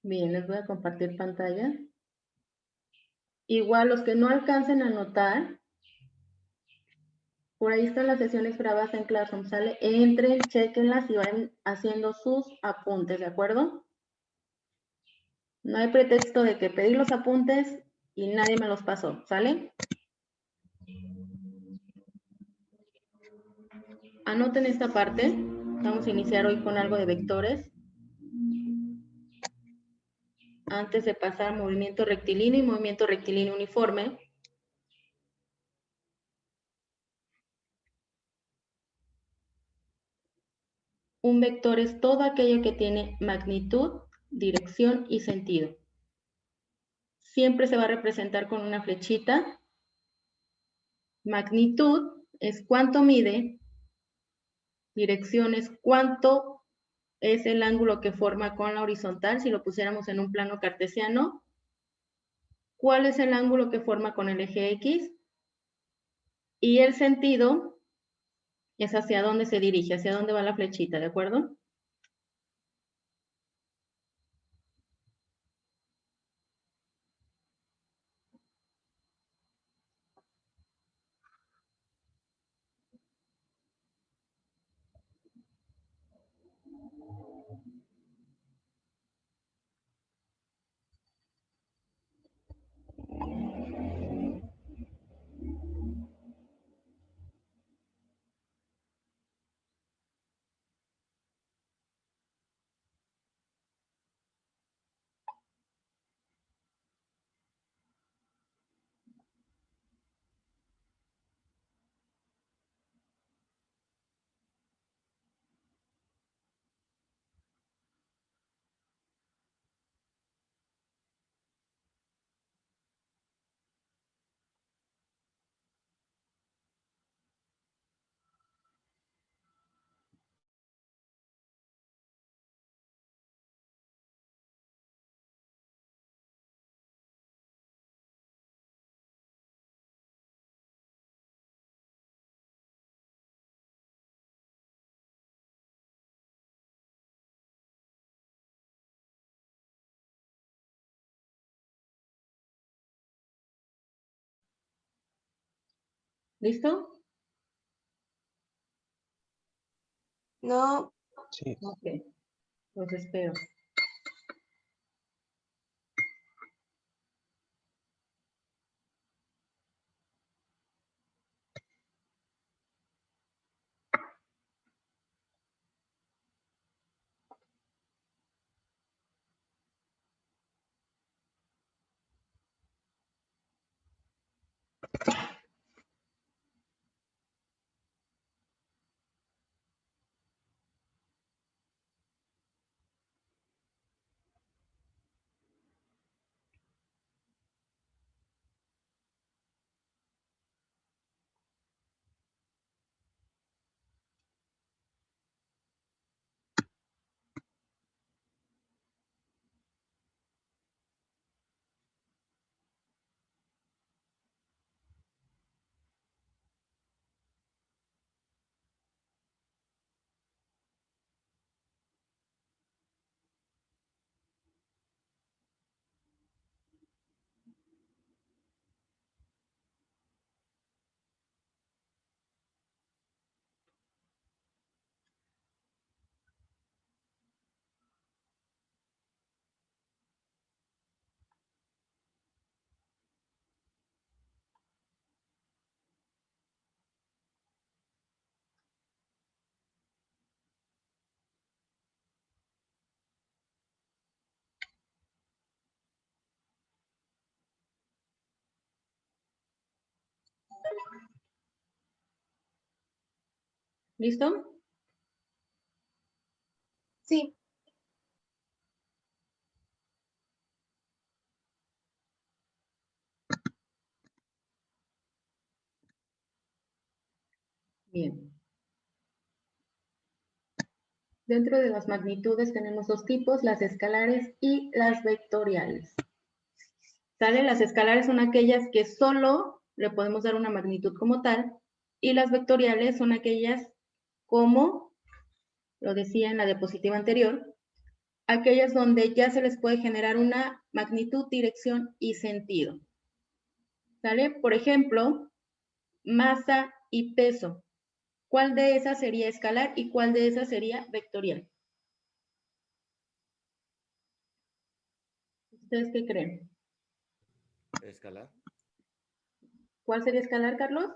Bien, les voy a compartir pantalla. Igual los que no alcancen a anotar, por ahí están las sesiones grabadas en Classroom, ¿sale? Entren, chequenlas y vayan haciendo sus apuntes, ¿de acuerdo? No hay pretexto de que pedí los apuntes y nadie me los pasó, ¿sale? Anoten esta parte. Vamos a iniciar hoy con algo de vectores. Antes de pasar movimiento rectilíneo y movimiento rectilíneo uniforme. Un vector es todo aquello que tiene magnitud, dirección y sentido. Siempre se va a representar con una flechita. Magnitud es cuánto mide. Dirección es cuánto es el ángulo que forma con la horizontal, si lo pusiéramos en un plano cartesiano. ¿Cuál es el ángulo que forma con el eje X? Y el sentido es hacia dónde se dirige, hacia dónde va la flechita, ¿de acuerdo? ¿Listo? No. Sí. Ok, los espero. ¿Listo? Sí. Bien. Dentro de las magnitudes tenemos dos tipos, las escalares y las vectoriales. ¿Sale? Las escalares son aquellas que solo le podemos dar una magnitud como tal, y las vectoriales son aquellas, como lo decía en la diapositiva anterior, aquellas donde ya se les puede generar una magnitud, dirección y sentido. ¿Sale? Por ejemplo, masa y peso. ¿Cuál de esas sería escalar y cuál de esas sería vectorial? ¿Ustedes qué creen? Escalar. ¿Cuál sería escalar, Carlos?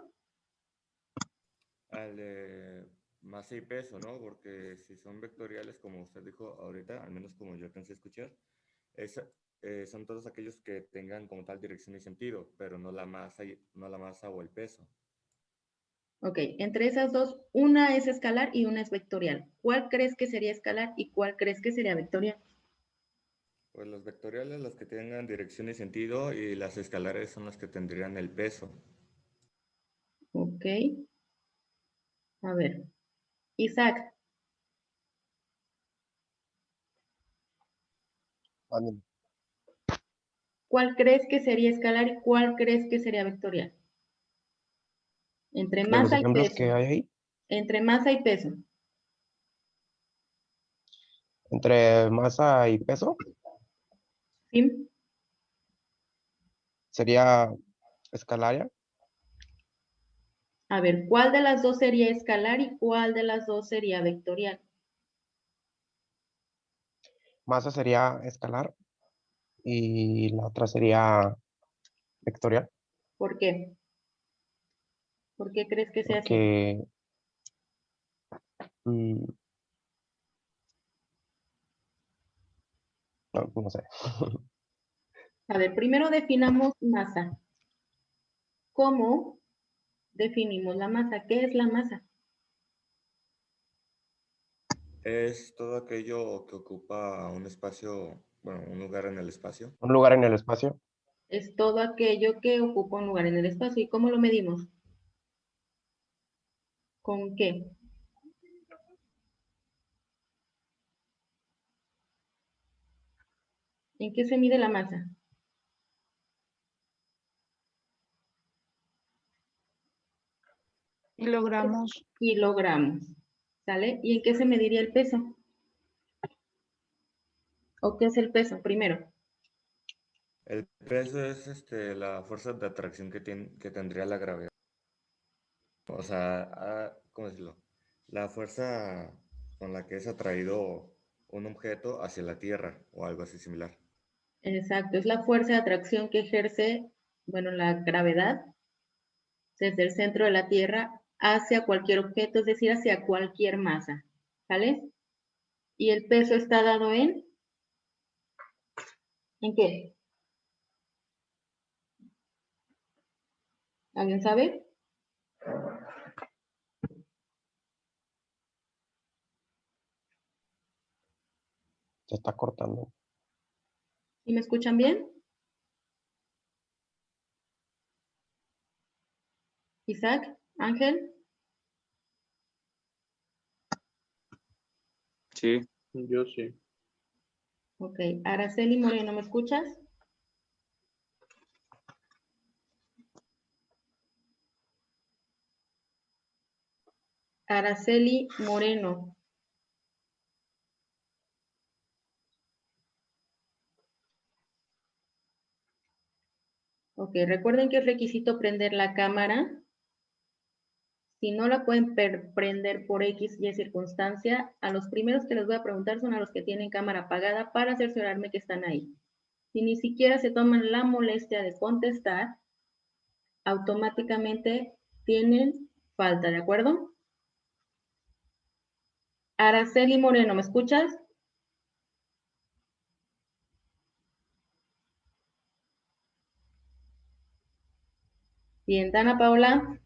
Al de masa y peso, ¿no? Porque si son vectoriales, como usted dijo ahorita, al menos como yo alcancé a escuchar, es, son todos aquellos que tengan como tal dirección y sentido, pero no la masa, no la masa o el peso. Ok, entre esas dos, una es escalar y una es vectorial. ¿Cuál crees que sería escalar y cuál crees que sería vectorial? Pues los vectoriales, los que tengan dirección y sentido, y las escalares son las que tendrían el peso. Ok, a ver. Isaac, Ándale. ¿cuál crees que sería escalar y cuál crees que sería vectorial? Entre De los masa y ejemplos peso. que hay ahí, Entre masa y peso. entre masa y peso, ¿Sí? sería escalaria. A ver, ¿cuál de las dos sería escalar y cuál de las dos sería vectorial? Masa sería escalar y la otra sería vectorial, ¿Por qué? ¿Por qué crees que sea así? porque mm, no sé. A ver, primero definamos masa. ¿Cómo definimos la masa? ¿Qué es la masa? Es todo aquello que ocupa un espacio, bueno, un lugar en el espacio. Un lugar en el espacio, Es todo aquello que ocupa un lugar en el espacio. ¿Y cómo lo medimos? ¿Con qué? ¿En qué se mide la masa? Kilogramos. Kilogramos. ¿Sale? ¿Y en qué se mediría el peso? ¿O qué es el peso primero? El peso es la fuerza de atracción que tendría la gravedad. O sea, ¿cómo decirlo? La fuerza con la que es atraído un objeto hacia la Tierra o algo así similar. Exacto, es la fuerza de atracción que ejerce, bueno, la gravedad desde el centro de la Tierra hacia cualquier objeto, es decir, hacia cualquier masa. ¿Sale? ¿Y el peso está dado en qué? ¿Alguien sabe? se está cortando. ¿Y me escuchan bien? Isaac, Ángel, Sí, yo sí. ok. Araceli Moreno, ¿me escuchas? Araceli Moreno. Ok, recuerden que es requisito prender la cámara. Si no la pueden prender por X y circunstancia, a los primeros que les voy a preguntar son a los que tienen cámara apagada para cerciorarme que están ahí. Si ni siquiera se toman la molestia de contestar, automáticamente tienen falta, ¿de acuerdo? Araceli Moreno, ¿me escuchas? Bien, Dana Paola.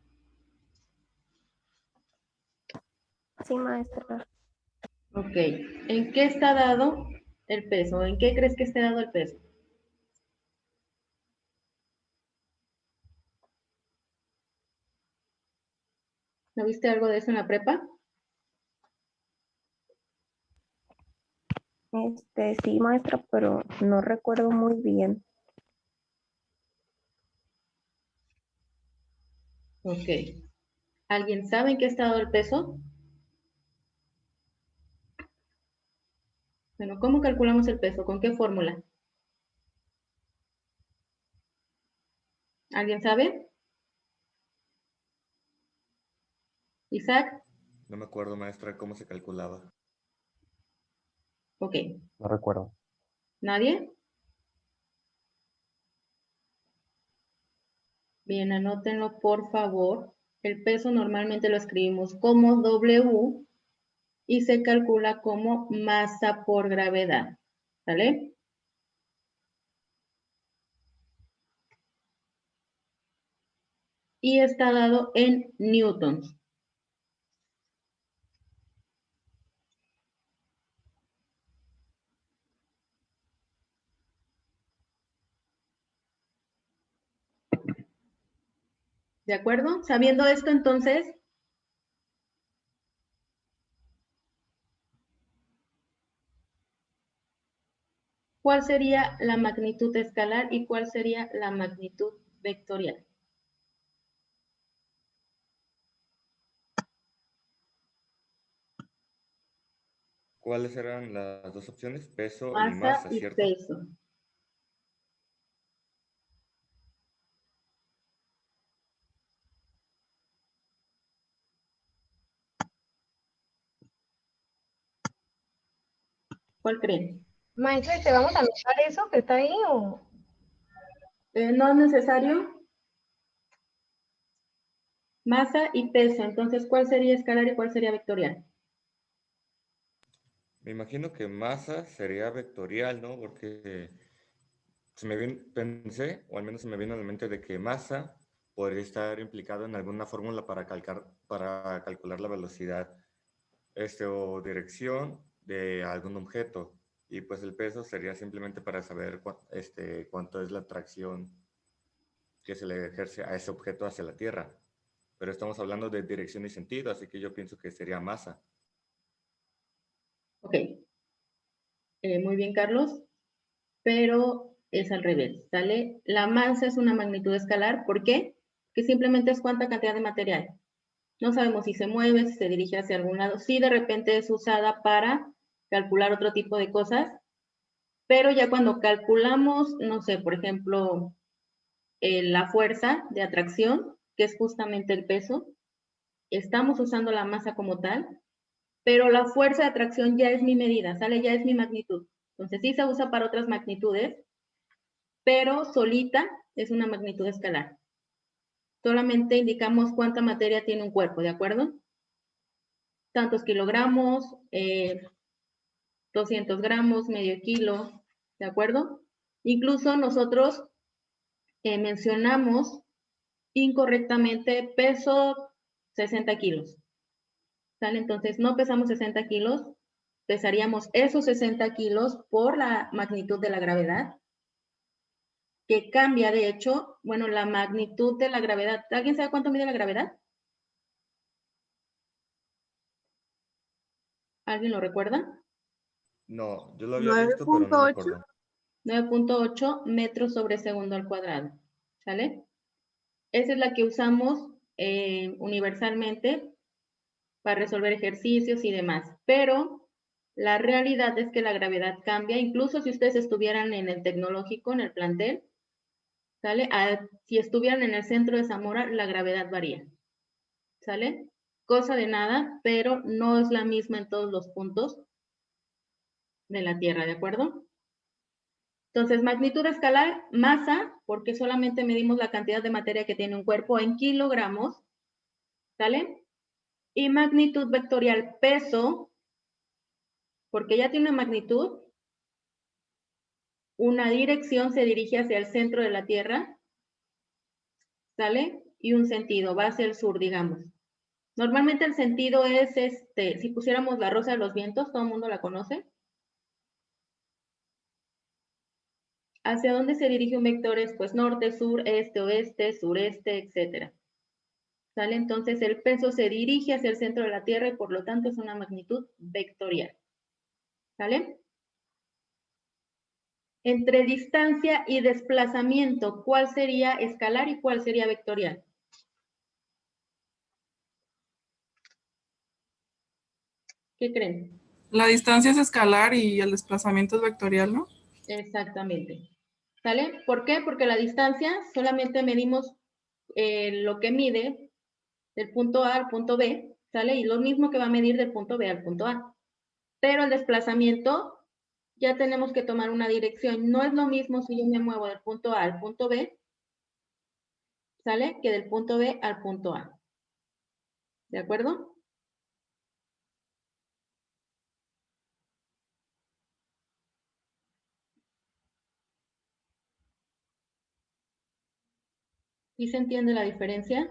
Sí, maestra. Ok, ¿en qué está dado el peso? ¿En qué crees que esté dado el peso? ¿No viste algo de eso en la prepa? Sí, maestra, pero no recuerdo muy bien. Ok. ¿Alguien sabe en qué está dado el peso? Bueno, ¿cómo calculamos el peso? ¿Con qué fórmula? ¿Alguien sabe? Isaac, No me acuerdo, maestra, cómo se calculaba. ok. No recuerdo. ¿Nadie? Bien, anótenlo por favor. El peso normalmente lo escribimos como W y se calcula como masa por gravedad. ¿Sale? Y está dado en newtons. ¿De acuerdo? Sabiendo esto, entonces, ¿cuál sería la magnitud escalar y cuál sería la magnitud vectorial? ¿Cuáles eran las dos opciones? Peso y Masa masa, y ¿cierto? peso. ¿Cuál creen? Maestra, ¿te vamos a anotar eso que está ahí o...? No es necesario. Masa y peso. Entonces, ¿cuál sería escalar y cuál sería vectorial? Me imagino que masa sería vectorial, ¿no? Porque pensé, o al menos se me vino a la mente de que masa podría estar implicado en alguna fórmula para calcular la velocidad o dirección de algún objeto. Y pues el peso sería simplemente para saber cuánto es la atracción que se le ejerce a ese objeto hacia la Tierra. Pero estamos hablando de dirección y sentido, así que yo pienso que sería masa. Ok. Muy bien, Carlos. Pero es al revés, ¿sale? La masa es una magnitud escalar. ¿Por qué? Que simplemente es cuánta cantidad de material. No sabemos si se mueve, si se dirige hacia algún lado. Sí, de repente es usada para calcular otro tipo de cosas, pero ya cuando calculamos, no sé, por ejemplo, la fuerza de atracción, que es justamente el peso, estamos usando la masa como tal, pero la fuerza de atracción ya es mi medida, ¿sale? Ya es mi magnitud. Entonces sí se usa para otras magnitudes, pero solita es una magnitud escalar. Solamente indicamos cuánta materia tiene un cuerpo, ¿de acuerdo? Tantos kilogramos, 200 gramos, medio kilo, ¿de acuerdo? Incluso nosotros mencionamos incorrectamente peso 60 kilos, ¿sale? Entonces no pesamos 60 kilos, pesaríamos esos 60 kilos por la magnitud de la gravedad, que cambia, de hecho, bueno, la magnitud de la gravedad. ¿Alguien sabe cuánto mide la gravedad? ¿Alguien lo recuerda? No, yo lo había visto, pero no me acuerdo. 9.8 metros sobre segundo al cuadrado, ¿sale? Esa es la que usamos universalmente para resolver ejercicios y demás, pero la realidad es que la gravedad cambia, incluso si ustedes estuvieran en el tecnológico, en el plantel, ¿sale? Si estuvieran en el centro de Zamora, la gravedad varía, ¿sale? Cosa de nada, pero no es la misma en todos los puntos de la Tierra, ¿de acuerdo? Entonces, magnitud escalar, masa, porque solamente medimos la cantidad de materia que tiene un cuerpo en kilogramos, ¿sale? Y magnitud vectorial, peso, porque ya tiene una magnitud, una dirección se dirige hacia el centro de la Tierra, ¿sale? Y un sentido, va hacia el sur, digamos. Normalmente el sentido es, si pusiéramos la rosa de los vientos, todo el mundo la conoce. ¿Hacia dónde se dirige un vector? Es pues norte, sur, este, oeste, sureste, etcétera. ¿Sale? Entonces el peso se dirige hacia el centro de la Tierra y por lo tanto es una magnitud vectorial. ¿Sale? Entre distancia y desplazamiento, ¿cuál sería escalar y cuál sería vectorial? ¿Qué creen? La distancia es escalar y el desplazamiento es vectorial, ¿no? Exactamente. ¿Sale? ¿Por qué? Porque la distancia solamente medimos lo que mide del punto A al punto B, ¿sale? Y lo mismo que va a medir del punto B al punto A. Pero el desplazamiento, ya tenemos que tomar una dirección. No es lo mismo si yo me muevo del punto A al punto B, ¿sale? Que del punto B al punto A. ¿De acuerdo? ¿Sí se entiende la diferencia?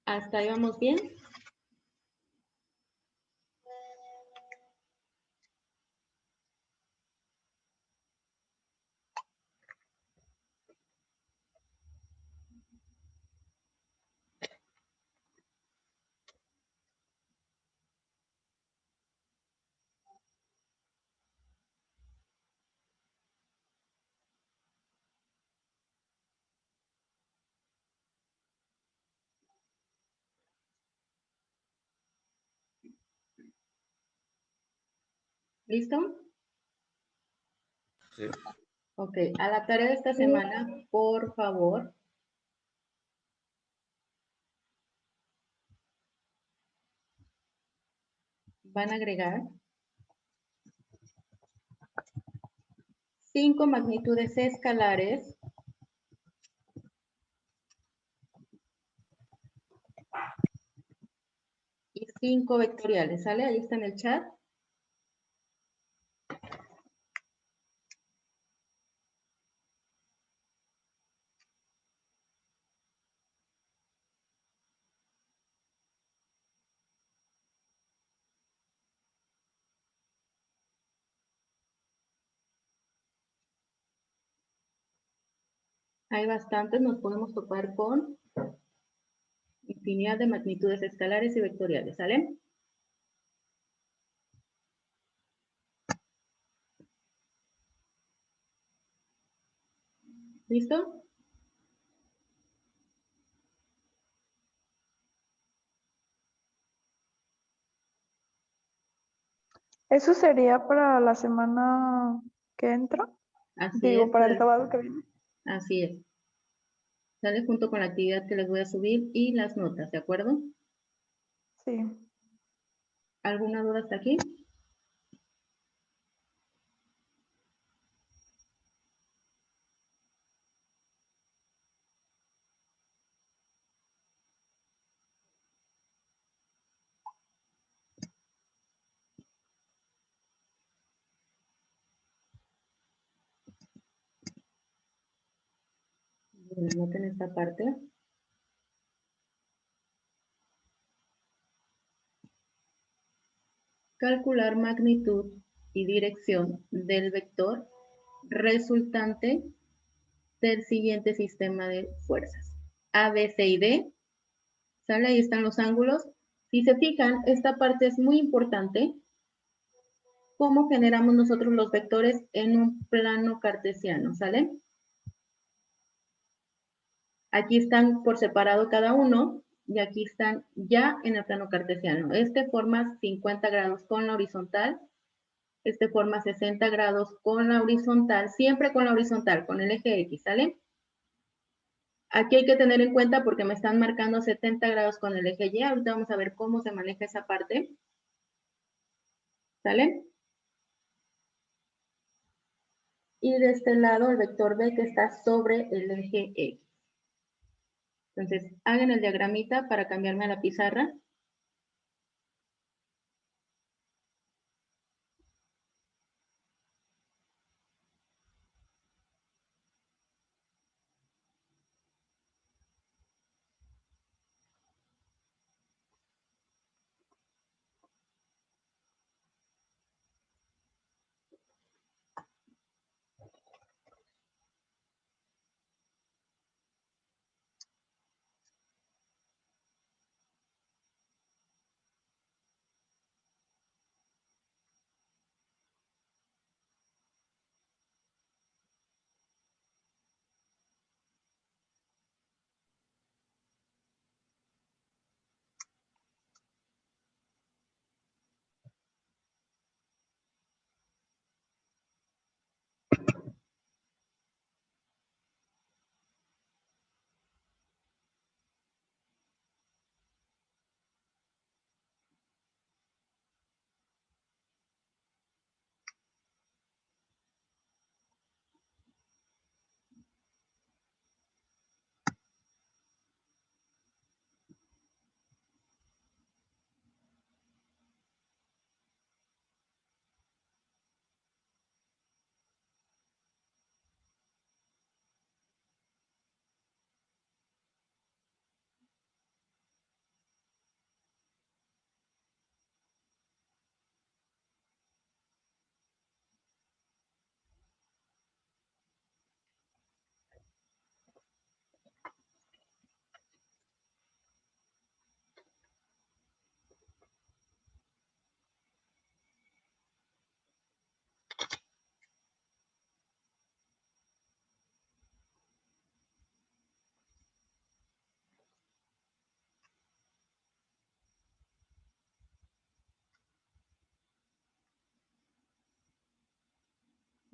¿Hasta ahí vamos bien? ¿Listo? Sí. Ok, a la tarea de esta semana, por favor, van a agregar 5 magnitudes escalares y 5 vectoriales, ¿sale? Ahí está en el chat. Hay bastantes, nos podemos topar con infinidad de magnitudes escalares y vectoriales, ¿sale? ¿Listo? ¿Eso sería para la semana que entra? Así Digo, es, para el sábado que viene. así es. Sale junto con la actividad que les voy a subir y las notas, ¿de acuerdo? Sí. ¿Alguna duda hasta aquí? Bien, noten esta parte. Calcular magnitud y dirección del vector resultante del siguiente sistema de fuerzas. A, B, C y D. ¿Sale? Ahí están los ángulos. Si se fijan, esta parte es muy importante. ¿Cómo generamos nosotros los vectores en un plano cartesiano? ¿Sale? Aquí están por separado cada uno y aquí están ya en el plano cartesiano. Este forma 50 grados con la horizontal, este forma 60 grados con la horizontal, siempre con la horizontal, con el eje X, ¿sale? Aquí hay que tener en cuenta porque me están marcando 70 grados con el eje Y. Ahorita vamos a ver cómo se maneja esa parte. ¿Sale? Y de este lado el vector B que está sobre el eje X. Entonces, hagan el diagramita para cambiarme a la pizarra.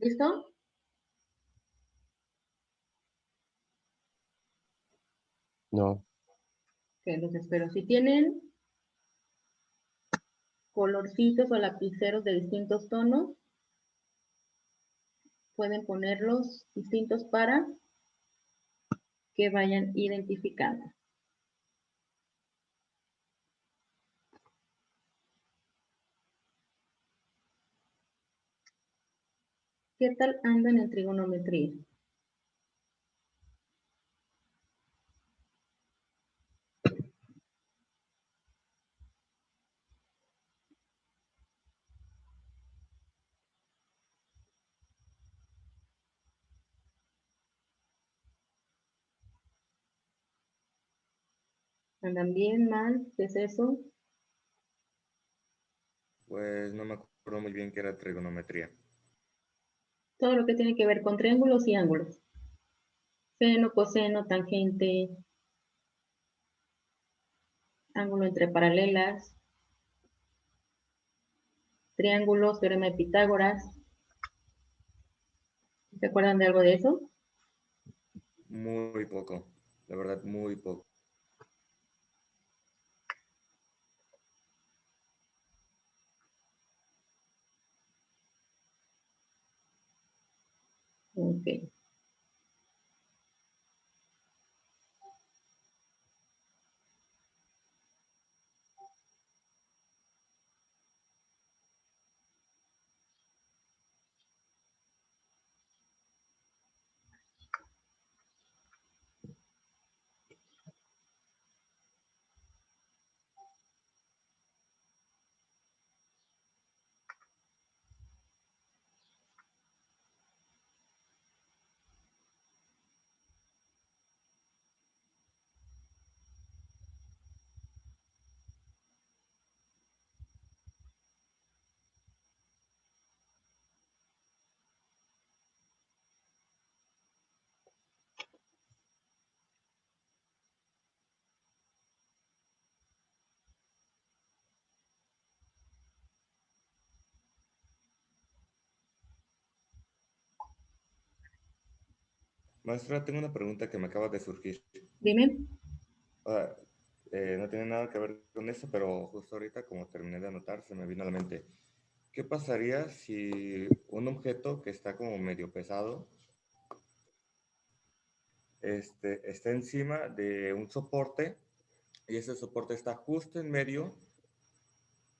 ¿Listo? No. Que los espero. Si tienen colorcitos o lapiceros de distintos tonos, pueden ponerlos distintos para que vayan identificando. ¿Qué tal andan en trigonometría? ¿Andan bien, mal? ¿Qué es eso? Pues no me acuerdo muy bien qué era trigonometría. Todo lo que tiene que ver con triángulos y ángulos. Seno, coseno, tangente, ángulo entre paralelas, triángulos, teorema de Pitágoras. ¿Se acuerdan de algo de eso? Muy poco, la verdad, muy poco. Ok. Maestra, tengo una pregunta que me acaba de surgir. Dime. Ah, no tiene nada que ver con eso, pero justo ahorita, como terminé de anotar, se me vino a la mente. ¿Qué pasaría si un objeto que está como medio pesado está encima de un soporte y ese soporte está justo en medio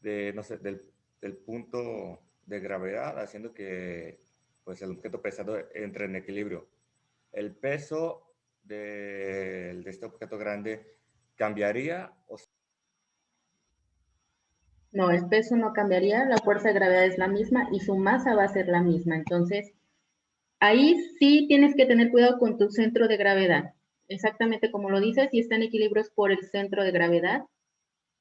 de, no sé, del punto de gravedad, haciendo que pues, el objeto pesado entre en equilibrio? ¿El peso de este objeto grande cambiaría o No, el peso no cambiaría, la fuerza de gravedad es la misma y su masa va a ser la misma. Entonces, ahí sí tienes que tener cuidado con tu centro de gravedad. Exactamente como lo dices, si está en equilibrio es por el centro de gravedad.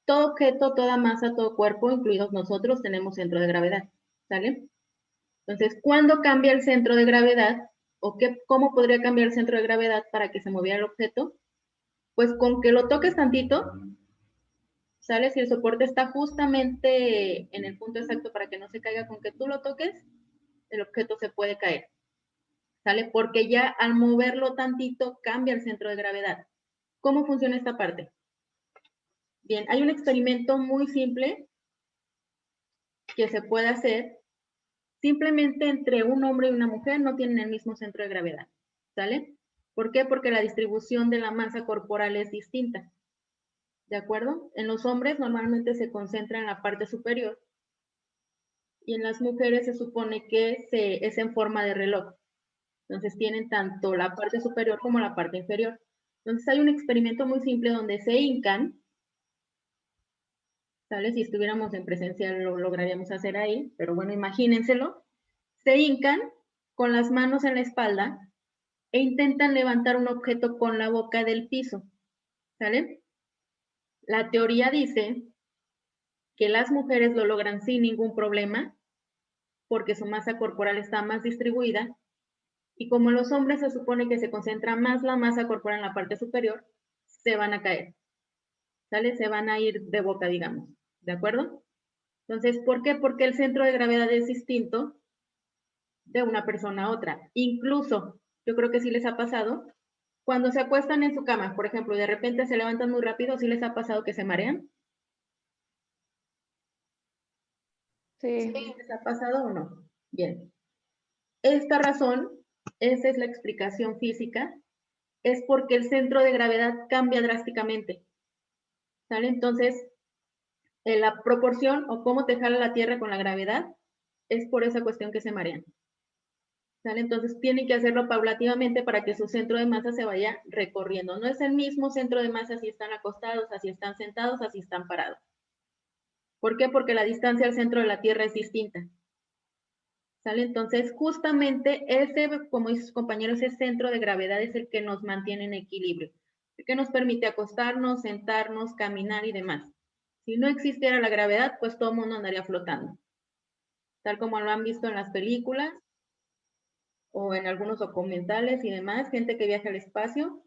Todo objeto, toda masa, todo cuerpo, incluidos nosotros, tenemos centro de gravedad. ¿Sale? Entonces, ¿cuándo cambia el centro de gravedad? ¿O cómo podría cambiar el centro de gravedad para que se moviera el objeto? Pues con que lo toques tantito, ¿sale? Si el soporte está justamente en el punto exacto para que no se caiga, con que tú lo toques, el objeto se puede caer, ¿sale? Porque ya al moverlo tantito cambia el centro de gravedad. ¿Cómo funciona esta parte? Bien, hay un experimento muy simple que se puede hacer simplemente entre un hombre y una mujer. No tienen el mismo centro de gravedad, ¿sale? ¿Por qué? Porque la distribución de la masa corporal es distinta, ¿de acuerdo? En los hombres normalmente se concentra en la parte superior y en las mujeres se supone que es en forma de reloj. Entonces tienen tanto la parte superior como la parte inferior. Entonces hay un experimento muy simple donde se hincan, ¿sale? Si estuviéramos en presencial lo lograríamos hacer ahí, pero bueno, imagínenselo. Se hincan con las manos en la espalda e intentan levantar un objeto con la boca del piso, ¿sale? La teoría dice que las mujeres lo logran sin ningún problema porque su masa corporal está más distribuida y como los hombres se supone que se concentra más la masa corporal en la parte superior, se van a caer, ¿sale? Se van a ir de boca, digamos, ¿de acuerdo? Entonces, ¿por qué? Porque el centro de gravedad es distinto de una persona a otra. Incluso, yo creo que sí les ha pasado, cuando se acuestan en su cama, por ejemplo, y de repente se levantan muy rápido, ¿sí les ha pasado que se marean? Sí. ¿Les ha pasado o no? Bien. Esta razón, esa es la explicación física, es porque el centro de gravedad cambia drásticamente. ¿Sale? Entonces, en la proporción o cómo te jala la Tierra con la gravedad, es por esa cuestión que se marean. ¿Sale? Entonces tienen que hacerlo paulativamente para que su centro de masa se vaya recorriendo. No es el mismo centro de masa si están acostados, así están sentados, así están parados. ¿Por qué? Porque la distancia al centro de la Tierra es distinta. ¿Sale? Entonces, justamente ese, como dice sus compañeros, ese centro de gravedad es el que nos mantiene en equilibrio, el que nos permite acostarnos, sentarnos, caminar y demás. Si no existiera la gravedad, pues todo el mundo andaría flotando. Tal como lo han visto en las películas o en algunos documentales y demás, gente que viaja al espacio,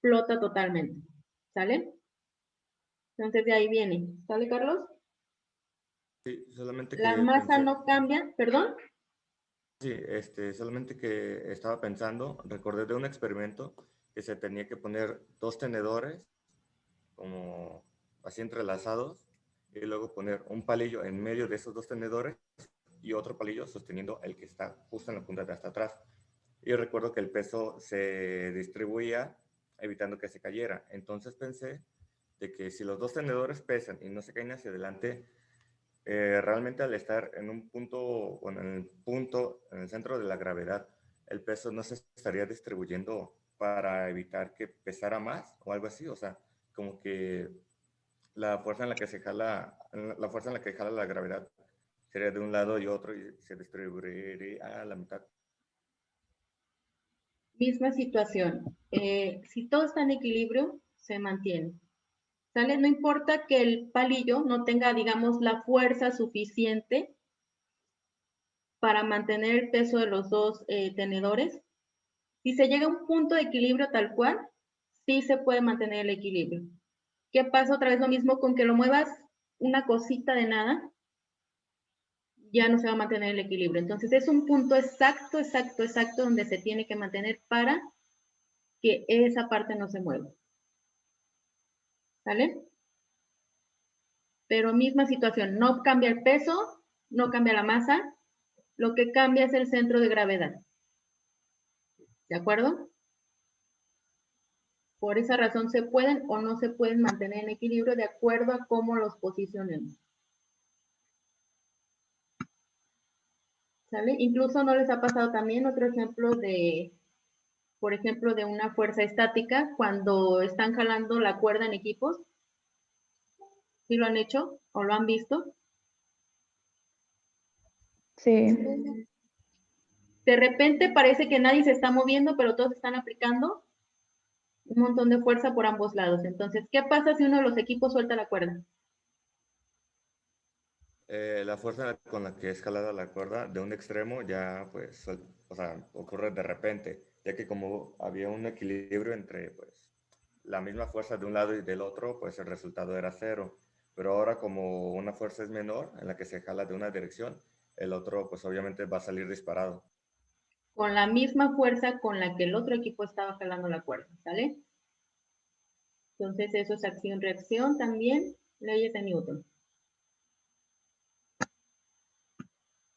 flota totalmente. ¿Sale? Entonces de ahí viene. ¿Sale, Carlos? Sí, solamente La que masa pensé, no cambia, perdón. sí, solamente que estaba pensando, recordé de un experimento que se tenía que poner dos tenedores como así entrelazados y luego poner un palillo en medio de esos dos tenedores y otro palillo sosteniendo el que está justo en la punta de hasta atrás. Y recuerdo que el peso se distribuía evitando que se cayera. Entonces pensé de que si los dos tenedores pesan y no se caen hacia adelante, realmente al estar en un punto, o en el centro de la gravedad, el peso no se estaría distribuyendo para evitar que pesara más o algo así. O sea, como que la fuerza en la que se jala, la fuerza en la que jala la gravedad sería de un lado y otro y se distribuiría a la mitad. Misma situación. Si todo está en equilibrio, se mantiene. ¿Sale? No importa que el palillo no tenga, digamos, la fuerza suficiente para mantener el peso de los dos tenedores. Si se llega a un punto de equilibrio tal cual, sí se puede mantener el equilibrio. ¿Qué pasa otra vez lo mismo con que lo muevas una cosita de nada? Ya no se va a mantener el equilibrio. Entonces es un punto exacto, exacto, exacto donde se tiene que mantener para que esa parte no se mueva. ¿Vale? Pero misma situación, no cambia el peso, no cambia la masa, lo que cambia es el centro de gravedad. ¿De acuerdo? Por esa razón se pueden o no se pueden mantener en equilibrio de acuerdo a cómo los posicionemos. ¿Sale? Incluso no les ha pasado también otro ejemplo de, por ejemplo, de una fuerza estática cuando están jalando la cuerda en equipos. ¿Sí lo han hecho o lo han visto? Sí. De repente parece que nadie se está moviendo, pero todos están aplicando un montón de fuerza por ambos lados. Entonces, ¿qué pasa si uno de los equipos suelta la cuerda? La fuerza con la que es jalada la cuerda de un extremo ya, pues, o sea, ocurre de repente, ya que como había un equilibrio entre, pues, la misma fuerza de un lado y del otro, pues el resultado era cero. Pero ahora como una fuerza es menor, en la que se jala de una dirección, el otro, pues, obviamente va a salir disparado. Con la misma fuerza con la que el otro equipo estaba jalando la cuerda, ¿sale? Entonces, eso es acción-reacción también, leyes de Newton.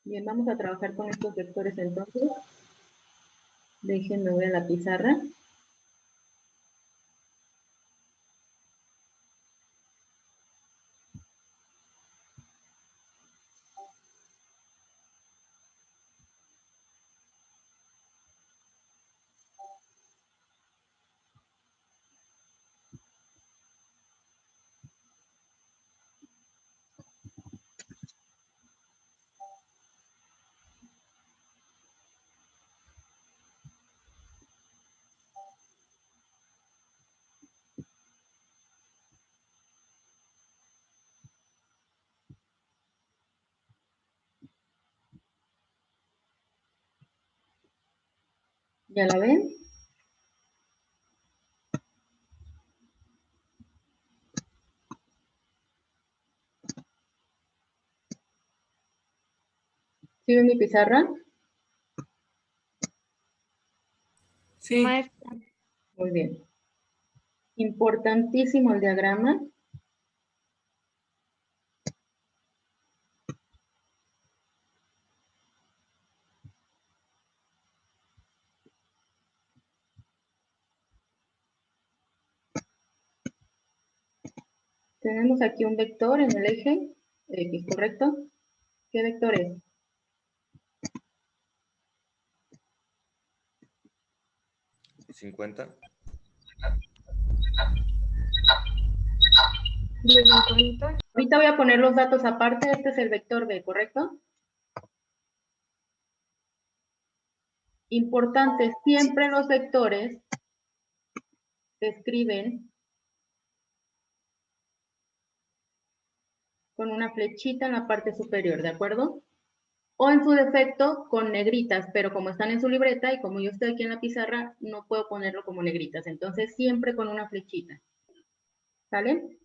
Bien, vamos a trabajar con estos vectores entonces. Déjenme ver la pizarra. ¿Ya la ven? ¿Sí ven mi pizarra? Sí. Maestra. Muy bien. Importantísimo el diagrama. Tenemos aquí un vector en el eje X, ¿correcto? ¿Qué vector es? ¿50? De 50. Ahorita voy a poner los datos aparte. Este es el vector B, ¿correcto? Importante, siempre los vectores se escriben con una flechita en la parte superior, ¿de acuerdo? O en su defecto con negritas, pero como están en su libreta y como yo estoy aquí en la pizarra, no puedo ponerlo como negritas. Entonces siempre con una flechita. ¿Sale?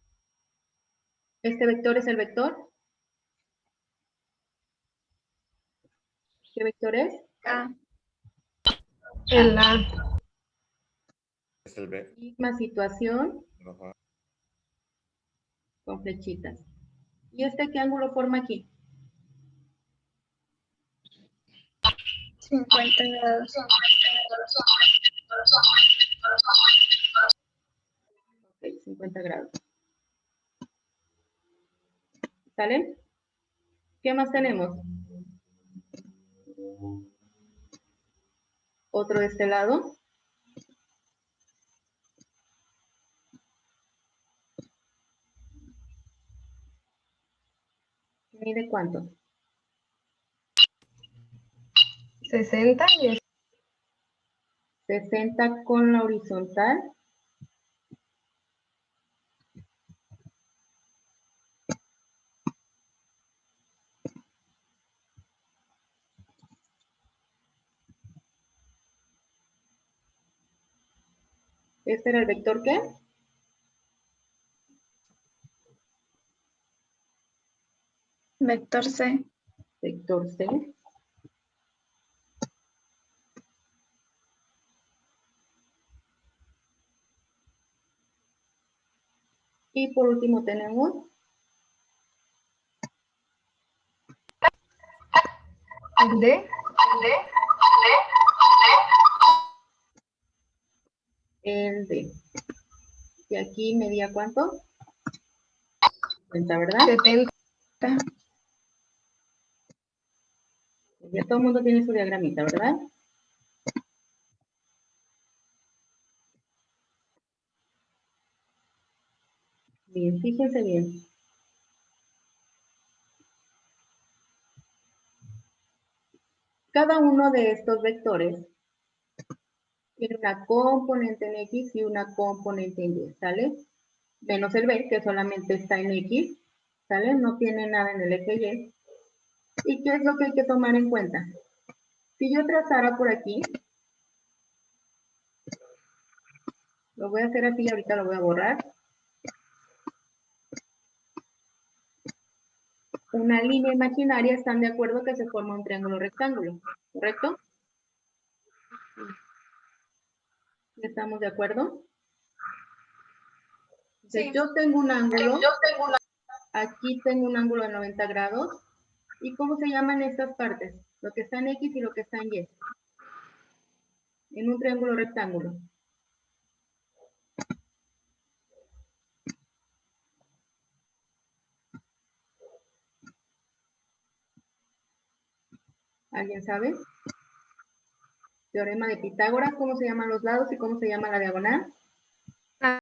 Este vector es el vector. ¿Qué vector es? El A. Es el B. Misma situación Ajá. con flechitas. ¿Y este qué ángulo forma aquí? 50 grados. Ok, 50 grados. ¿Sale? ¿Qué más tenemos? Otro de este lado. ¿Mide cuánto? 60 y es 60 con la horizontal. ¿Este era el vector qué? Vector C. Vector C. Y por último tenemos el D. el D. Y aquí medía cuánto? 50, ¿verdad? 70. Ya todo el mundo tiene su diagramita, ¿verdad? Bien, fíjense bien. Cada uno de estos vectores tiene una componente en X y una componente en Y, ¿sale? Menos el B, que solamente está en X, ¿sale? No tiene nada en el eje Y. ¿Y qué es lo que hay que tomar en cuenta? Si yo trazara por aquí, lo voy a hacer así y ahorita lo voy a borrar. Una línea imaginaria, ¿están de acuerdo que se forma un triángulo rectángulo? ¿Correcto? ¿Estamos de acuerdo? Entonces, yo tengo un ángulo, aquí tengo un ángulo de 90 grados. ¿Y cómo se llaman estas partes? Lo que está en X y lo que está en Y. En un triángulo rectángulo. ¿Alguien sabe? Teorema de Pitágoras, ¿cómo se llaman los lados y cómo se llama la diagonal?